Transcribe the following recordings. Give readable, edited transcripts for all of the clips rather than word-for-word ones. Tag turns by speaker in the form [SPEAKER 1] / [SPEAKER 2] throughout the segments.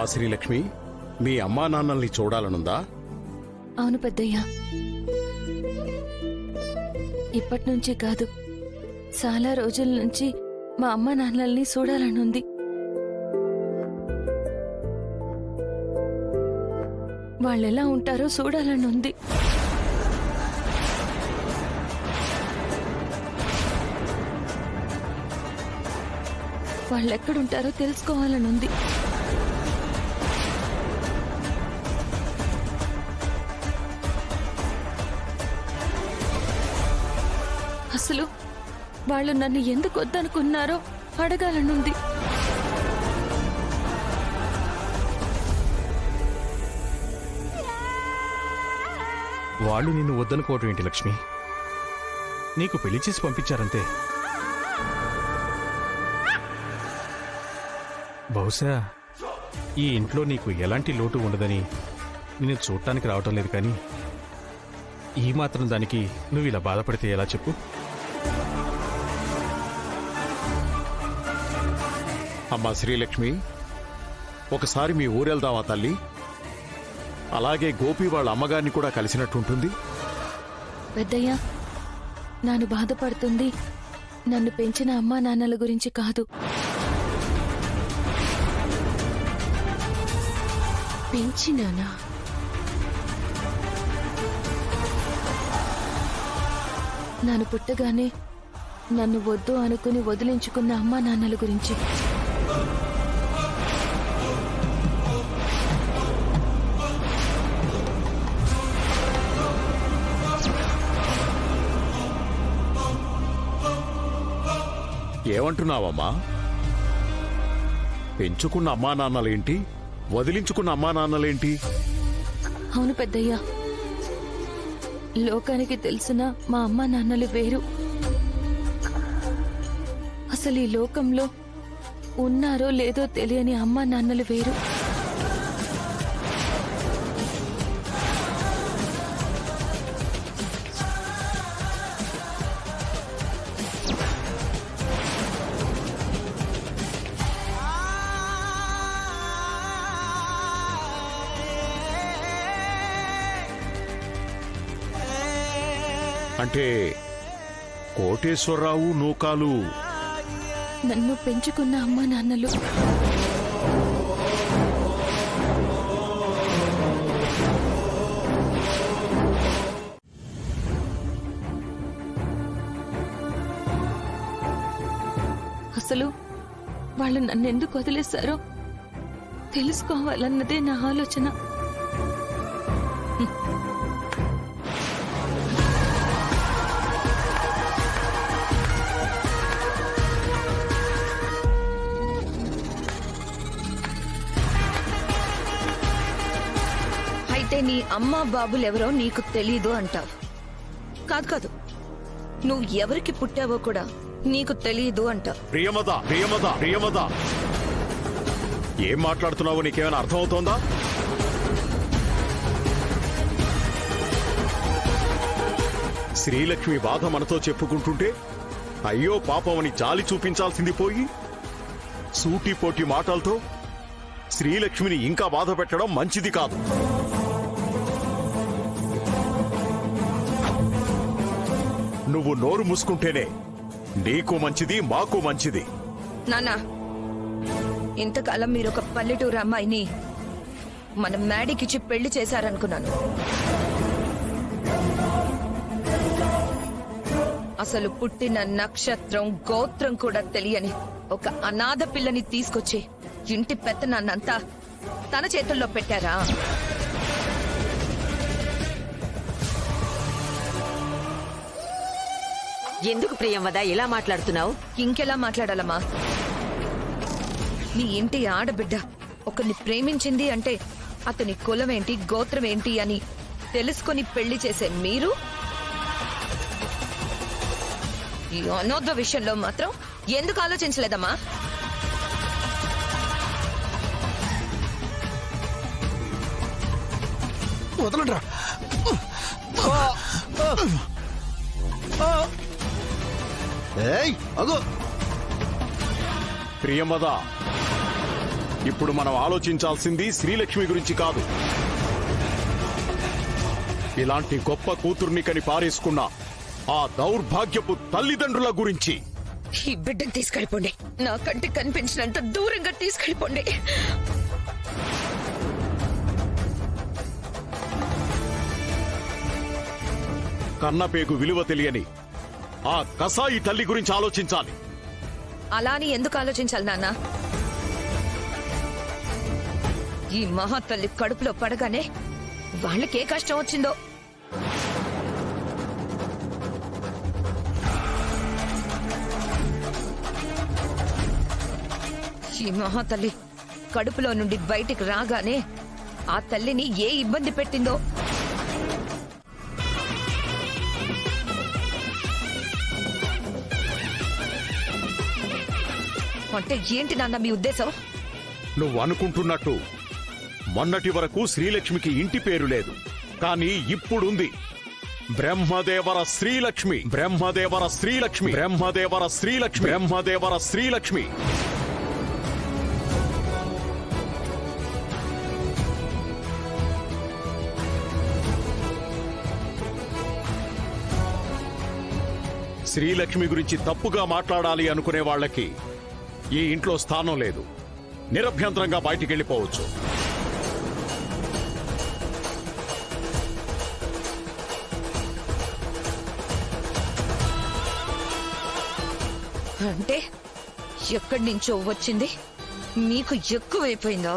[SPEAKER 1] అమ్మా శ్రీలక్ష్మి, మీ అమ్మా నాన్నల్ని చూడాలనుందా?
[SPEAKER 2] అవును పెద్దయ్యా, ఇప్పటి నుంచి కాదు, చాలా రోజుల నుంచి మా అమ్మ నాన్నల్ని చూడాలనుంది. వాళ్ళెలా ఉంటారో చూడాలనుంది. వాళ్ళెక్కడుంటారో తెలుసుకోవాలనుంది. అసలు వాళ్ళు నన్ను ఎందుకు వద్దనుకున్నారో అడగాలనుంది.
[SPEAKER 3] వాళ్ళు నిన్ను వద్దనుకోవటం ఏంటి లక్ష్మి? నీకు పెళ్లి చేసి పంపించారంతే. బహుశా ఈ ఇంట్లో నీకు ఎలాంటి లోటు ఉండదని నిన్ను చూడటానికి రావటం లేదు. కానీ ఈ మాత్రం దానికి నువ్వు ఇలా బాధపడితే ఎలా చెప్పు?
[SPEAKER 1] అమ్మా శ్రీలక్ష్మి, ఒకసారి మీ ఊరెళ్దామా తల్లి? అలాగే గోపి వాళ్ళ అమ్మగారిని కూడా కలిసినట్టుంటుంది.
[SPEAKER 2] పెద్దయ్యా, నాను బాధపడుతుంది నన్ను పెంచిన అమ్మా నాన్నల గురించి కాదు.
[SPEAKER 4] పెంచినానా?
[SPEAKER 2] నన్ను పుట్టగానే నన్ను వద్దు అనుకుని వదిలించుకున్న అమ్మా నాన్నల గురించి.
[SPEAKER 1] ఏమంటున్నావమ్మా? పెంచుకున్న అమ్మా నాన్నలేంటి, వదిలించుకున్న అమ్మా నాన్నలేంటి?
[SPEAKER 2] అవును పెద్దయ్యా, లోకానికి తెలిసిన మా అమ్మా నాన్నలు వేరు. అసలు ఈ లోకంలో ఉన్నారో లేదో తెలియని అమ్మా నాన్నలు వేరు.
[SPEAKER 1] అంటే కోటేశ్వరరావు, నూకాలు
[SPEAKER 2] నన్ను పెంచుకున్న అమ్మా నాన్నలు. అసలు వాళ్ళు నన్నెందుకు వదిలేశారో తెలుసుకోవాలన్నదే నా ఆలోచన.
[SPEAKER 4] అయితే నీ అమ్మా బాబులెవరో నీకు తెలీదు అంటావు. కాదు కాదు, నువ్వు ఎవరికి పుట్టావో కూడా నీకు తెలీదు అంటావు.
[SPEAKER 1] ప్రియమద, ప్రియమద, ప్రియమద, ఏం మాట్లాడుతున్నావో నీకేమైనా అర్థమవుతోందా? శ్రీలక్ష్మి బాధ మనతో చెప్పుకుంటుంటే అయ్యో పాపమని జాలి చూపించాల్సింది పోయి సూటిపోటి మాటలతో శ్రీలక్ష్మిని ఇంకా బాధ పెట్టడం మంచిది కాదు. నువ్వు నోరు మూసుకుంటేనే నీకు మంచిది, మాకు మంచిది.
[SPEAKER 4] నాన్నా, ఇంతకాలం మీరు ఒక పల్లెటూరు అమ్మాయిని మన మేడకిచ్చి పెళ్లి చేశారనుకున్నాను. అసలు పుట్టిన నక్షత్రం, గోత్రం కూడా తెలియని ఒక అనాథ పిల్లని తీసుకొచ్చి ఇంటి పెత్తనాన్నంతా తన చేతుల్లో పెట్టారా?
[SPEAKER 5] ఎందుకు ప్రియంవద ఇలా మాట్లాడుతున్నావు?
[SPEAKER 4] ఇంకెలా మాట్లాడాలమ్మా? నీ ఇంటి ఆడబిడ్డ ఒకరిని ప్రేమించింది అంటే అతని కులం ఏంటి, గోత్రం ఏంటి అని తెలుసుకొని పెళ్లి చేసే మీరు ఈ అనోద్వ విషయంలో మాత్రం ఎందుకు ఆలోచించలేదమ్మా?
[SPEAKER 3] వదలండ్రా.
[SPEAKER 1] ప్రియమద, ఇప్పుడు మనం ఆలోచించాల్సింది శ్రీలక్ష్మి గురించి కాదు, ఇలాంటి గొప్ప కూతుర్ని కని పారేసుకున్న ఆ దౌర్భాగ్యపు తల్లిదండ్రుల గురించి.
[SPEAKER 4] ఈ బిడ్డను తీసుకెళ్ళిపోండి, నా కంటికి కనిపించినంత దూరంగా తీసుకెళ్ళిపోండి.
[SPEAKER 1] కన్నపేగు విలువ తెలియని ఆ కసాయి తల్లి గురించి ఆలోచించాలి.
[SPEAKER 4] అలా అని ఎందుకు ఆలోచించాలి నాన్న? ఈ మహాతల్లి కడుపులో పడగానే వాళ్ళకే కష్టం వచ్చిందో. ఈ మహాతల్లి కడుపులో నుండి బయటికి రాగానే ఆ తల్లిని ఏ ఇబ్బంది పెట్టిందో. అంటే ఏంటి నాన్న మీ ఉద్దేశం?
[SPEAKER 1] నువ్వు అనుకుంటున్నట్టు మొన్నటి వరకు శ్రీలక్ష్మికి ఇంటి పేరు లేదు, కానీ ఇప్పుడుంది. బ్రహ్మదేవర శ్రీలక్ష్మి, బ్రహ్మదేవర శ్రీలక్ష్మి, బ్రహ్మదేవర శ్రీలక్ష్మి, బ్రహ్మదేవర శ్రీలక్ష్మి. శ్రీలక్ష్మి గురించి తప్పుగా మాట్లాడాలి అనుకునే వాళ్ళకి ఈ ఇంట్లో స్థానం లేదు. నిరభ్యంతరంగా బయటికి వెళ్ళిపోవచ్చు.
[SPEAKER 4] అంటే ఎక్కడి నుంచో వచ్చింది మీకు ఎక్కువైపోయిందా?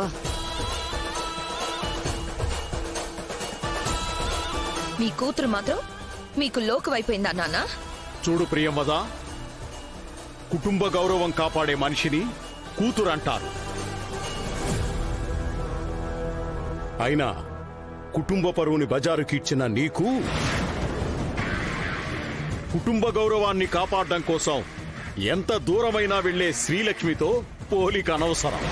[SPEAKER 4] మీ కూతురు మాత్రం మీకు లోకువైపోయిందా నాన్న?
[SPEAKER 1] చూడు ప్రియంవద, కుటుంబ గౌరవం కాపాడే మనిషిని కూతురు అంటారు. అయినా కుటుంబ పరువుని బజారుకిచ్చిన నీకు కుటుంబ గౌరవాన్ని కాపాడడం కోసం ఎంత దూరమైనా వెళ్లే శ్రీలక్ష్మితో పోలిక అనవసరం.